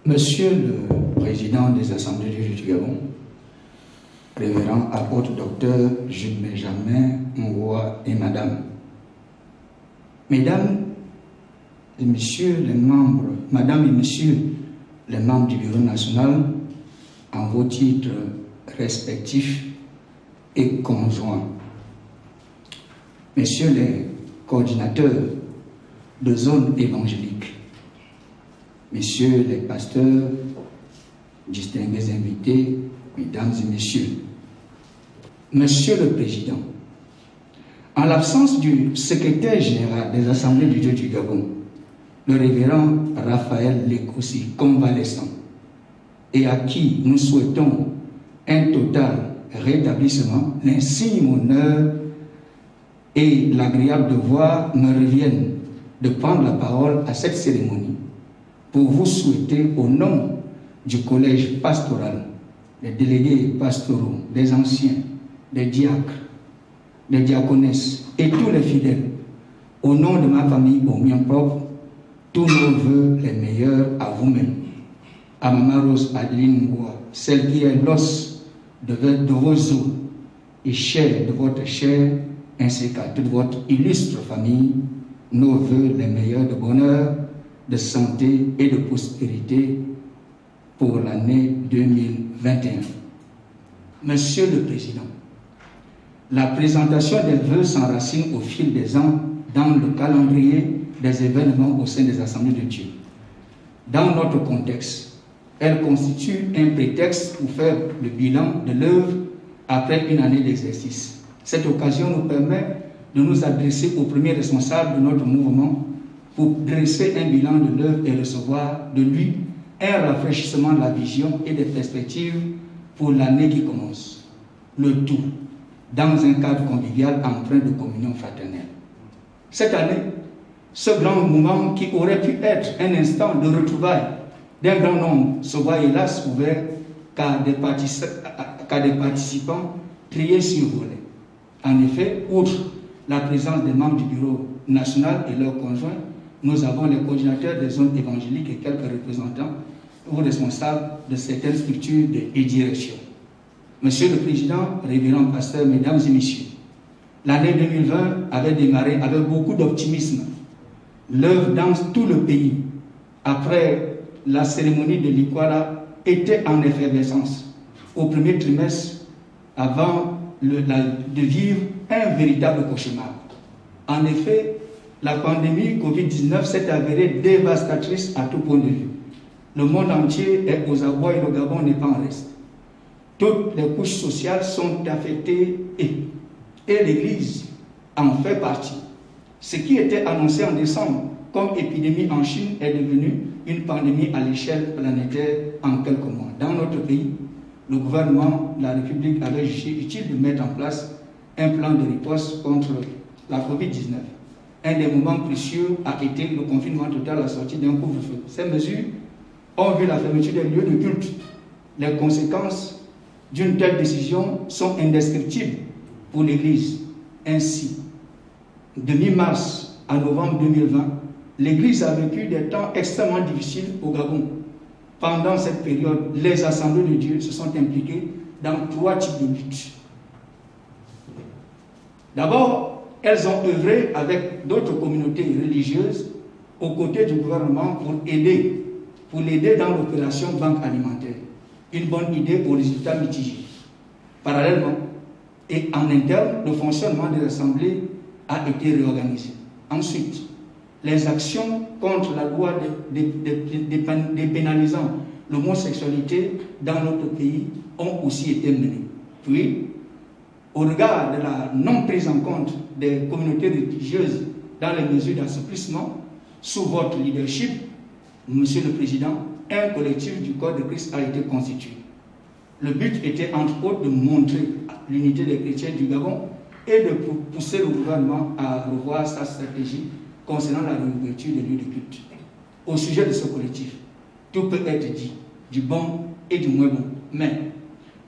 Monsieur le Président des Assemblées du Gabon, Révérend apôtre Docteur Jules Benjamin Ngoua et Madame, Mesdames et Messieurs les membres, Madame et Messieurs les membres du Bureau national, en vos titres respectifs et conjoints, Messieurs les coordinateurs de zones évangéliques, Messieurs les pasteurs, distingués invités, Mesdames et Messieurs, Monsieur le Président, en l'absence du secrétaire général des Assemblées du Dieu du Gabon, le révérend Raphaël Lekossi, convalescent, et à qui nous souhaitons un total rétablissement, l'insigne honneur et l'agréable devoir me reviennent de prendre la parole à cette cérémonie pour vous souhaiter au nom du collège pastoral, des délégués pastoraux, des anciens, des diacres, des diaconesses et tous les fidèles, au nom de ma famille, au mien propre, tous nos voeux les meilleurs à vous-même, à Maman Rose Adeline Ngoua, celle qui est l'os de vos os et chair de votre chair, ainsi qu'à toute votre illustre famille, nos voeux les meilleurs de bonheur, de santé et de prospérité pour l'année 2021. Monsieur le Président, la présentation des vœux s'enracine au fil des ans dans le calendrier des événements au sein des Assemblées de Dieu. Dans notre contexte, elle constitue un prétexte pour faire le bilan de l'œuvre après une année d'exercice. Cette occasion nous permet de nous adresser aux premiers responsables de notre mouvement pour dresser un bilan de l'œuvre et recevoir de lui un rafraîchissement de la vision et des perspectives pour l'année qui commence. Le tout dans un cadre convivial empreint de communion fraternelle. Cette année, ce grand moment qui aurait pu être un instant de retrouvailles d'un grand nombre se voit hélas ouvert qu'à des participants triés sur volet. En effet, outre la présence des membres du bureau national et leurs conjoints, nous avons les coordinateurs des zones évangéliques et quelques représentants ou responsables de certaines structures et directions. Monsieur le Président, révérend pasteur, Mesdames et Messieurs, l'année 2020 avait démarré avec beaucoup d'optimisme. L'œuvre dans tout le pays, après la cérémonie de l'Ikwala, était en effervescence au premier trimestre avant de vivre un véritable cauchemar. En effet, la pandémie Covid-19 s'est avérée dévastatrice à tout point de vue. Le monde entier est aux abois et le Gabon n'est pas en reste. Toutes les couches sociales sont affectées et l'Église en fait partie. Ce qui était annoncé en décembre comme épidémie en Chine est devenu une pandémie à l'échelle planétaire en quelques mois. Dans notre pays, le gouvernement de la République avait jugé utile de mettre en place un plan de riposte contre la Covid-19. Un des moments précieux a été le confinement total à la sortie d'un couvre-feu. Ces mesures ont vu la fermeture des lieux de culte. Les conséquences d'une telle décision sont indescriptibles pour l'Église. Ainsi, de mi-mars à novembre 2020, l'Église a vécu des temps extrêmement difficiles au Gabon. Pendant cette période, les assemblées de Dieu se sont impliquées dans 3 types de luttes. D'abord, elles ont œuvré avec d'autres communautés religieuses aux côtés du gouvernement pour l'aider dans l'opération banque alimentaire. Une bonne idée aux résultats mitigés. Parallèlement, et en interne, le fonctionnement des assemblées a été réorganisé. Ensuite, les actions contre la loi dépénalisant l'homosexualité dans notre pays ont aussi été menées. Puis, au regard de la non-prise en compte des communautés religieuses dans les mesures d'assouplissement, sous votre leadership, Monsieur le Président, un collectif du Corps de Christ a été constitué. Le but était entre autres de montrer l'unité des chrétiens du Gabon et de pousser le gouvernement à revoir sa stratégie concernant la réouverture des lieux de culte. Au sujet de ce collectif, tout peut être dit, du bon et du moins bon. Mais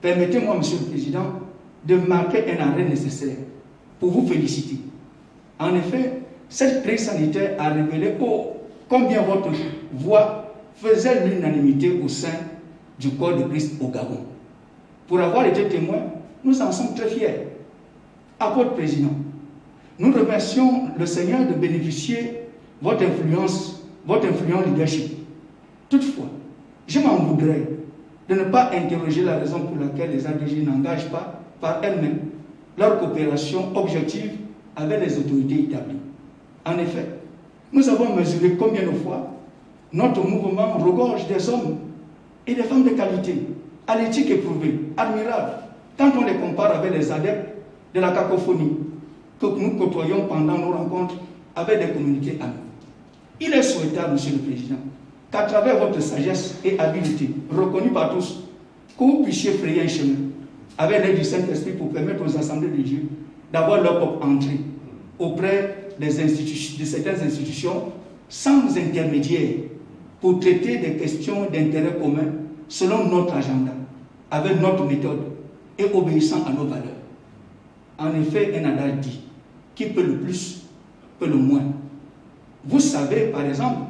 permettez-moi, Monsieur le Président, de marquer un arrêt nécessaire pour vous féliciter. En effet, cette crise sanitaire a révélé combien votre voix faisait l'unanimité au sein du corps de Christ au Gabon. Pour avoir été témoins, nous en sommes très fiers. Apôtre président, nous remercions le Seigneur de bénéficier votre influent leadership. Toutefois, je m'en voudrais de ne pas interroger la raison pour laquelle les ADG n'engagent pas par elles-mêmes leur coopération objective avec les autorités établies. En effet, nous avons mesuré combien de fois notre mouvement regorge des hommes et des femmes de qualité, à l'éthique éprouvée, admirable, quand on les compare avec les adeptes de la cacophonie que nous côtoyons pendant nos rencontres avec des communautés amies. Il est souhaitable, Monsieur le Président, qu'à travers votre sagesse et habileté, reconnue par tous, que vous puissiez frayer un chemin avec l'aide du Saint-Esprit pour permettre aux assemblées de Dieu d'avoir leur propre entrée auprès de certaines institutions sans intermédiaire pour traiter des questions d'intérêt commun selon notre agenda, avec notre méthode et obéissant à nos valeurs. En effet, un adage dit, qui peut le plus, peut le moins. Vous savez, par exemple,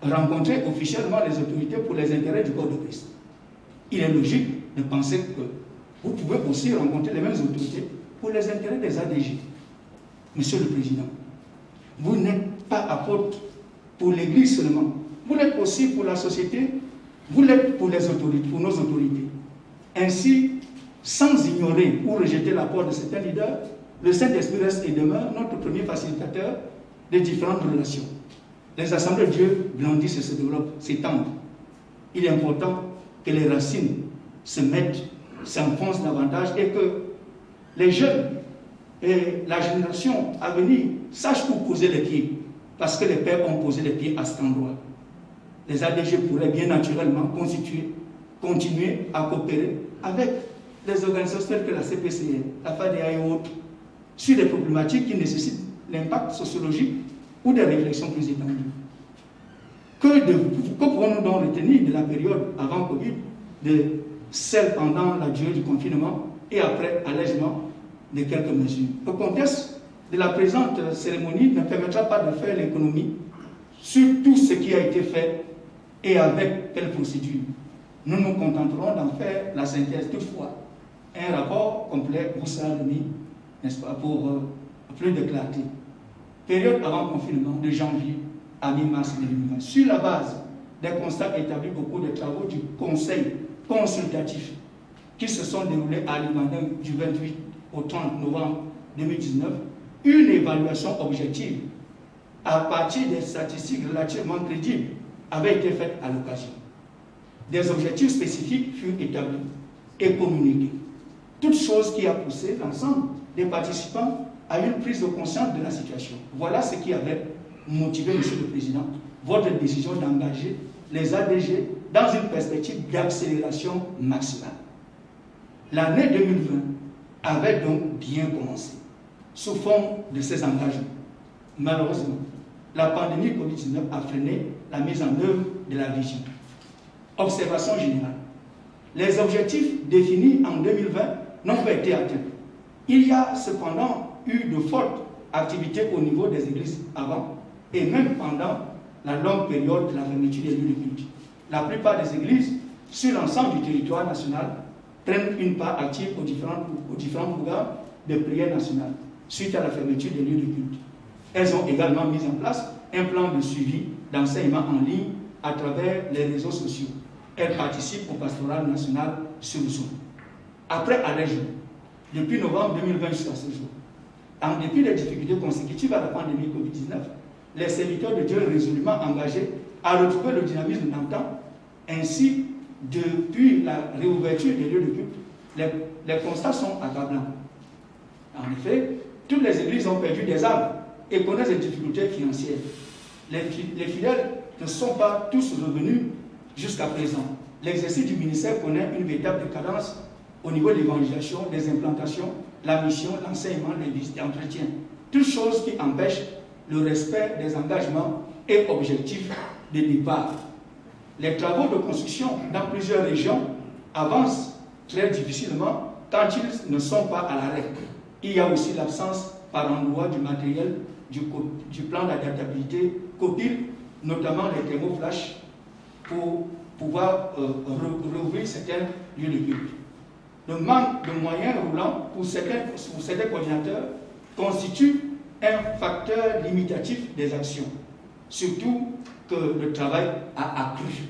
rencontrer officiellement les autorités pour les intérêts du corps de Christ. Il est logique de penser que vous pouvez aussi rencontrer les mêmes autorités pour les intérêts des ADG. Monsieur le Président, vous n'êtes pas apôtre pour l'Église seulement. Vous l'êtes aussi pour la société, vous l'êtes pour les autorités, pour nos autorités. Ainsi, sans ignorer ou rejeter l'apport de certains leaders, le Saint-Esprit reste et demeure notre premier facilitateur des différentes relations. Les assemblées de Dieu grandissent et se développent, s'étendent. Il est important que les racines se mettent, s'enfoncent davantage et que les jeunes et la génération à venir sachent où poser les pieds, parce que les pères ont posé les pieds à cet endroit. Les ADG pourraient bien naturellement continuer à coopérer avec les organisations telles que la CPCN, la FADEA et autres, sur des problématiques qui nécessitent l'impact sociologique ou des réflexions plus étendues. Que pouvons-nous donc retenir de la période avant Covid, de celle pendant la durée du confinement et après allègement de quelques mesures? Le contexte de la présente cérémonie ne permettra pas de faire l'économie sur tout ce qui a été fait et avec quelle procédure. Nous nous contenterons d'en faire la synthèse. Toutefois, un rapport complet vous sera remis, n'est-ce pas, pour plus de clarté. Période avant confinement de janvier à mi-mars 2020, sur la base des constats établis au cours des travaux du Conseil consultatif qui se sont déroulés à Limanem du 28 au 30 novembre 2019, une évaluation objective à partir des statistiques relativement crédibles avait été faite à l'occasion. Des objectifs spécifiques furent établis et communiqués. Toute chose qui a poussé l'ensemble des participants à une prise de conscience de la situation. Voilà ce qui avait motivé, Monsieur le Président, votre décision d'engager les ADG dans une perspective d'accélération maximale. L'année 2020 avait donc bien commencé, sous forme de ces engagements. Malheureusement, la pandémie Covid-19 a freiné la mise en œuvre de la vision. Observation générale. Les objectifs définis en 2020 n'ont pas été atteints. Il y a cependant eu de fortes activités au niveau des églises avant et même pendant la longue période de la fermeture des lieux de culte. La plupart des églises sur l'ensemble du territoire national prennent une part active aux différents programmes de prière nationale suite à la fermeture des lieux de culte. Elles ont également mis en place un plan de suivi d'enseignement en ligne à travers les réseaux sociaux. Elles participent au pastoral national sur Zoom. Après allègement, depuis novembre 2020 jusqu'à ce jour, en dépit des difficultés consécutives à la pandémie Covid-19, les serviteurs de Dieu résolument engagés à retrouver le dynamisme d'antan. Ainsi, depuis la réouverture des lieux de culte, les constats sont accablants. En effet, toutes les églises ont perdu des âmes et connaissent des difficultés financières. Les fidèles ne sont pas tous revenus jusqu'à présent. L'exercice du ministère connaît une véritable décadence au niveau de l'évangélisation, des implantations, la mission, l'enseignement, les visites et entretiens. Toutes choses qui empêchent le respect des engagements et objectifs de départ. Les travaux de construction dans plusieurs régions avancent très difficilement quand ils ne sont pas à l'arrêt. Il y a aussi l'absence par endroit du matériel du plan d'adaptabilité COPIL, notamment les thermoflash, pour pouvoir rouvrir certains lieux de culte. Le manque de moyens roulants pour certains coordinateurs constitue un facteur limitatif des actions, surtout que le travail a accru.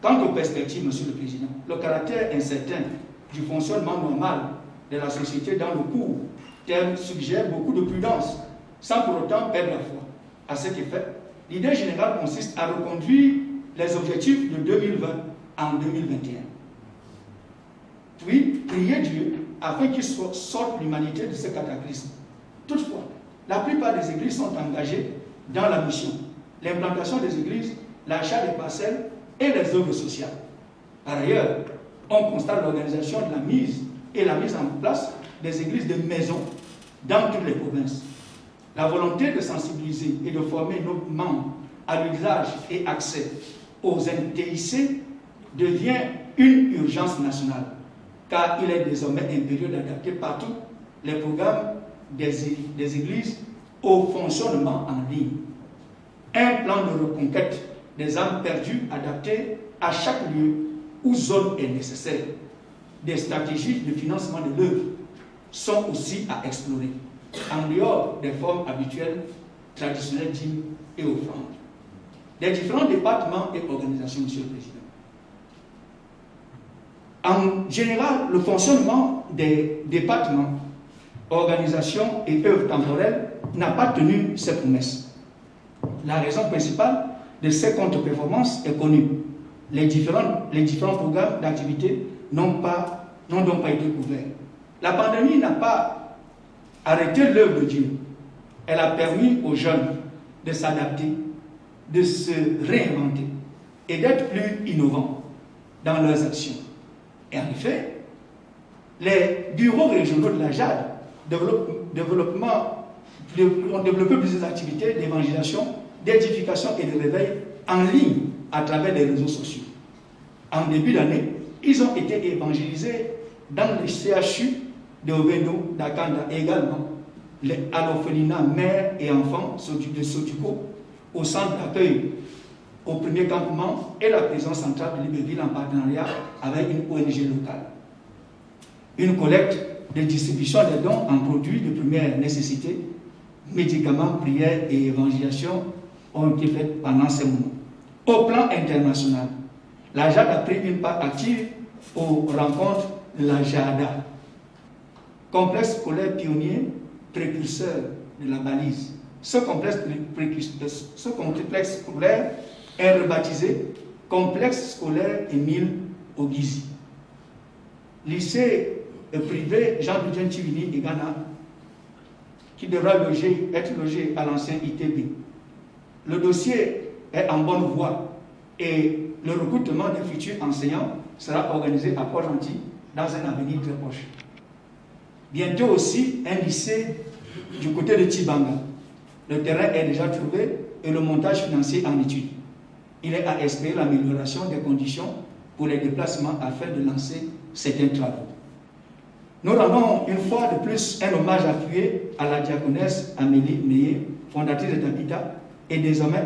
Quant aux perspectives, Monsieur le Président, le caractère incertain du fonctionnement normal de la société dans le court terme suggère beaucoup de prudence, sans pour autant perdre la foi. À cet effet, l'idée générale consiste à reconduire les objectifs de 2020 en 2021. Puis, prier Dieu afin qu'il sorte l'humanité de ce cataclysme. Toutefois, la plupart des églises sont engagées dans la mission, l'implantation des églises, l'achat des parcelles et les œuvres sociales. Par ailleurs, on constate l'organisation de la mise en place des églises de maison dans toutes les provinces. La volonté de sensibiliser et de former nos membres à l'usage et accès aux NTIC devient une urgence nationale, car il est désormais impérieux d'adapter partout les programmes des églises au fonctionnement en ligne. Un plan de reconquête des âmes perdues adapté à chaque lieu ou zone est nécessaire. Des stratégies de financement de l'œuvre sont aussi à explorer, en dehors des formes habituelles, traditionnelles, dîmes et offrandes. Des différents départements et organisations, Monsieur le Président. En général, le fonctionnement des départements, organisations et œuvres temporelles n'a pas tenu ses promesses. La raison principale de ces contre-performances est connue. Les différents programmes d'activité n'ont donc pas été couverts. La pandémie n'a pas arrêté l'œuvre de Dieu. Elle a permis aux jeunes de s'adapter, de se réinventer et d'être plus innovants dans leurs actions. Et en effet, les bureaux régionaux de la JAD ont développé plusieurs activités d'évangélisation, d'édification et de réveil en ligne à travers les réseaux sociaux. En début d'année, ils ont été évangélisés dans les CHU de Ovendo, d'Akanda et également à l'orphelinat mères et enfants de Sotuko, au centre d'accueil au premier campement et la prison centrale de Libreville en partenariat avec une ONG locale. Une collecte de distribution des dons en produits de première nécessité, médicaments, prières et évangélisation ont été faites pendant ces moments. Au plan international, la JAD a pris une part active aux rencontres de la JADA, complexe scolaire pionnier, précurseur de la balise. Ce complexe scolaire est rebaptisé Complexe scolaire Émile Ogizi. Lycée privé Jean-Bidjen Tivini et Ghana, qui devra être logé à l'ancien ITB. Le dossier est en bonne voie et le recrutement des futurs enseignants sera organisé à Port-Gentil dans un avenir très proche. Bientôt aussi, un lycée du côté de Tibanga. Le terrain est déjà trouvé et le montage financier en étude. Il est à espérer l'amélioration des conditions pour les déplacements afin de lancer certains travaux. Nous rendons une fois de plus un hommage appuyé à la diaconesse Amélie Meillet, fondatrice de Tabitha, et désormais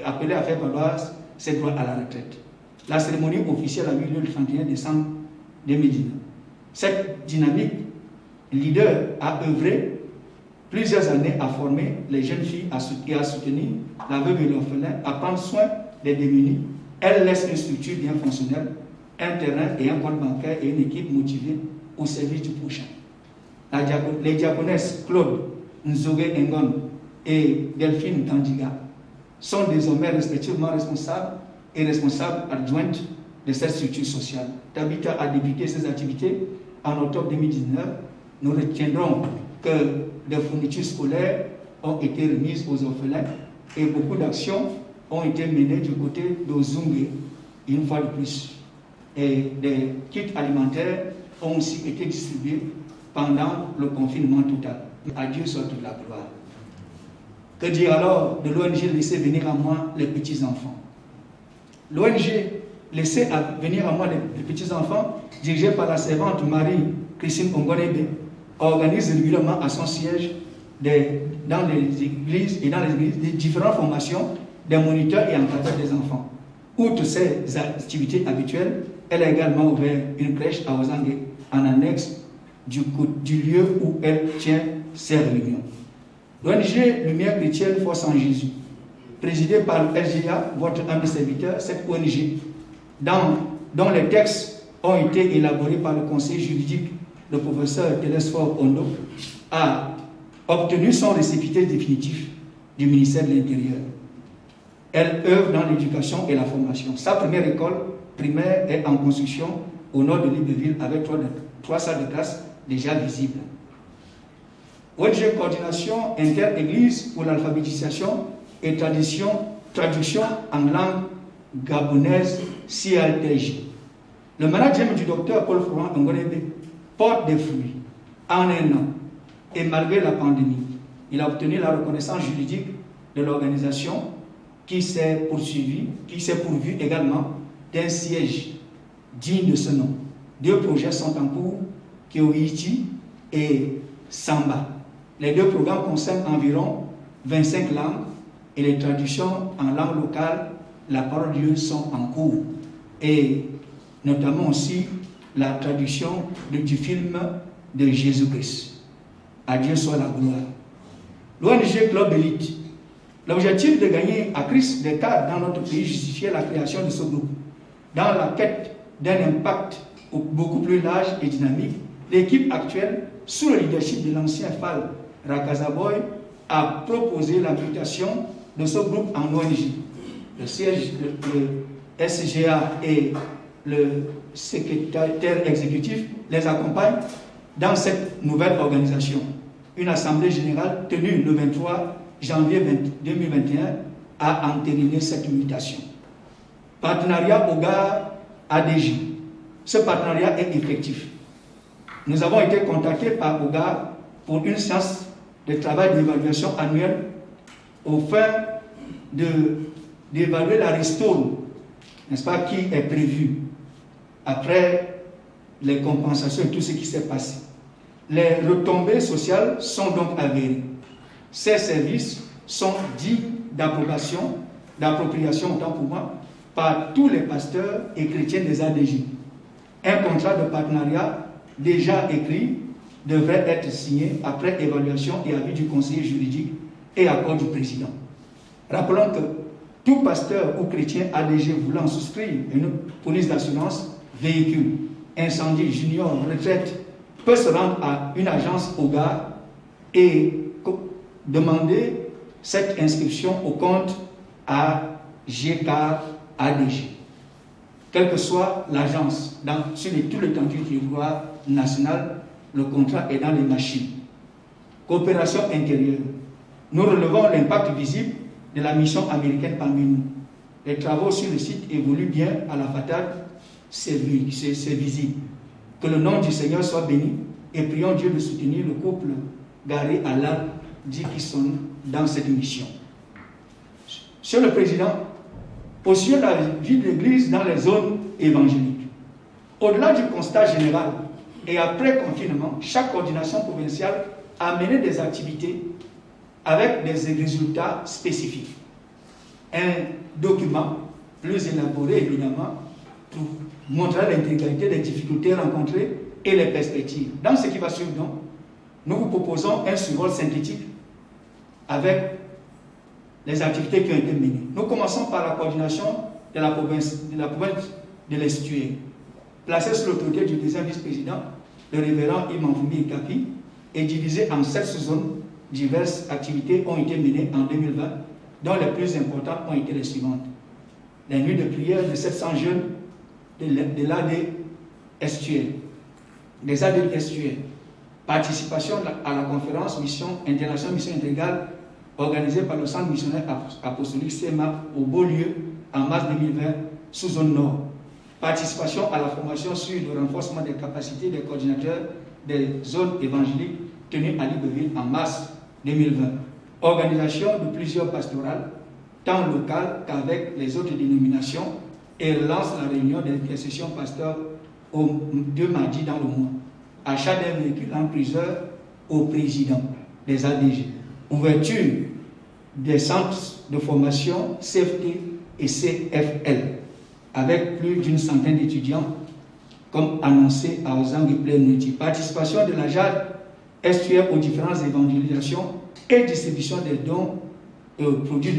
appelée à faire valoir ses droits à la retraite. La cérémonie officielle a eu lieu le 31 décembre 2019. Cette dynamique leader a œuvré plusieurs années à former les jeunes filles et à soutenir la veuve et l'orphelin, à prendre soin des démunis. Elle laisse une structure bien fonctionnelle, un terrain et un compte bancaire et une équipe motivée au service du prochain. Les diaconesses Claude Nzogé Engon et Delphine Tandiga sont désormais respectivement responsables et responsables adjointes de cette structure sociale. Tabitha a débuté ses activités en octobre 2019. Nous retiendrons que des fournitures scolaires ont été remises aux orphelins et beaucoup d'actions ont été menées du côté d'Ozungue, une fois de plus. Et des kits alimentaires ont aussi été distribués pendant le confinement total. À Dieu soit toute la gloire. Que dire alors de l'ONG Laissez venir à moi les petits-enfants? L'ONG Laissez venir à moi les petits-enfants, dirigée par la servante Marie-Christine Ongonebe, organise régulièrement à son siège dans les églises des différentes formations des moniteurs et encadreurs des enfants. Outre ses activités habituelles, elle a également ouvert une crèche à Ozangue en annexe du lieu où elle tient ses réunions. L'ONG Lumière Chrétienne Force en Jésus, présidée par LGA, votre humble serviteur, cette ONG, dont les textes ont été élaborés par le conseil juridique, le professeur Télésphore Ondo, a obtenu son récépissé définitif du ministère de l'Intérieur. Elle œuvre dans l'éducation et la formation. Sa première école primaire est en construction au nord de Libreville avec 3 salles de classe déjà visibles. ONG Coordination Inter-Église pour l'alphabétisation et traduction en langue gabonaise CLTJ. Le management du docteur Paul Florent Ngorebe porte des fruits en un an et malgré la pandémie. Il a obtenu la reconnaissance juridique de l'organisation qui s'est pourvu également d'un siège digne de ce nom. 2 projets sont en cours, Kyoichi et Samba. Les 2 programmes concernent environ 25 langues et les traductions en langue locale, la parole de Dieu, sont en cours. Et notamment aussi la traduction du film de Jésus-Christ. À Dieu soit la gloire. L'ONG Club Elite. L'objectif de gagner à Christ des cadres dans notre pays justifiait la création de ce groupe. Dans la quête d'un impact beaucoup plus large et dynamique, l'équipe actuelle, sous le leadership de l'ancien FAL Rakazaboy, a proposé la mutation de ce groupe en ONG. Le siège de SGA et le secrétaire exécutif les accompagnent dans cette nouvelle organisation. Une assemblée générale tenue le 23 janvier 2021 a entériné cette mutation. Partenariat OGAR-ADJ. Ce partenariat est effectif. Nous avons été contactés par OGAR pour une séance de travail d'évaluation annuelle au fin d'évaluer la ristourne, n'est-ce pas, qui est prévue après les compensations et tout ce qui s'est passé. Les retombées sociales sont donc avérées. Ces services sont dignes d'appropriation autant pour moi, par tous les pasteurs et chrétiens des ADJ. Un contrat de partenariat déjà écrit devrait être signé après évaluation et avis du conseiller juridique et accord du président. Rappelons que tout pasteur ou chrétien ADG voulant souscrire une police d'assurance, véhicule, incendie, junior, retraite, peut se rendre à une agence OGAR et demander cette inscription au compte à GK ADG. Quelle que soit l'agence, sur tout l'étendue du territoire national, le contrat est dans les machines. Coopération intérieure. Nous relevons l'impact visible de la mission américaine parmi nous. Les travaux sur le site évoluent bien à la fatale, c'est visible. Que le nom du Seigneur soit béni et prions Dieu de soutenir le couple garé à l'âme dit qui sont dans cette mission. Monsieur le Président, au sujet de la vie de l'Église dans les zones évangéliques, au-delà du constat général et après confinement, chaque coordination provinciale a mené des activités avec des résultats spécifiques. Un document plus élaboré, évidemment, pour montrer l'intégralité des difficultés rencontrées et les perspectives. Dans ce qui va suivre, donc, nous vous proposons un survol synthétique avec les activités qui ont été menées. Nous commençons par la coordination de la province de l'Estuaire, placée sous l'autorité du deuxième vice-président, le révérend Imam Foumi Kapi, et divisée en 7 sous-zones. Diverses activités ont été menées en 2020, dont les plus importantes ont été les suivantes. La nuit de prière de 700 jeunes de l'AD Estuaire, des AD Estuaire, participation à la conférence Mission Internationale, Mission Intégrale, organisée par le Centre missionnaire apostolique CEMA au Beaulieu en mars 2020, sous zone nord. Participation à la formation sur le renforcement des capacités des coordinateurs des zones évangéliques tenues à Libreville en mars 2020. Organisation de plusieurs pastorales, tant locales qu'avec les autres dénominations, et lance la réunion d'intercession pasteur aux 2 mardis dans le mois. Achat d'un véhicule en plusieurs au président des ADG. Ouverture des centres de formation CFT et CFL. avec plus d'une centaine d'étudiants, comme annoncé à Ozang et Plénuti. Participation de la JAD STF aux différentes évangélisations et distribution des dons produits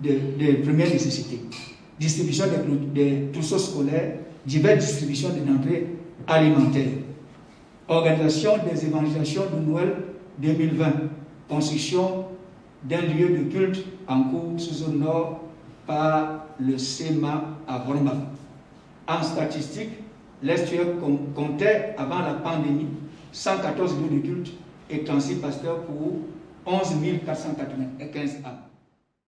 de première nécessité. Distribution des trousseaux scolaires, diverses distributions de denrées alimentaires. Organisation des évangélisations de Noël 2020. Construction d'un lieu de culte en cours sous zone nord par le SEMA à Vorma. En statistique, l'STF comptait avant la pandémie 114 lieux de culte et 36 pasteurs pour 11 495 âmes.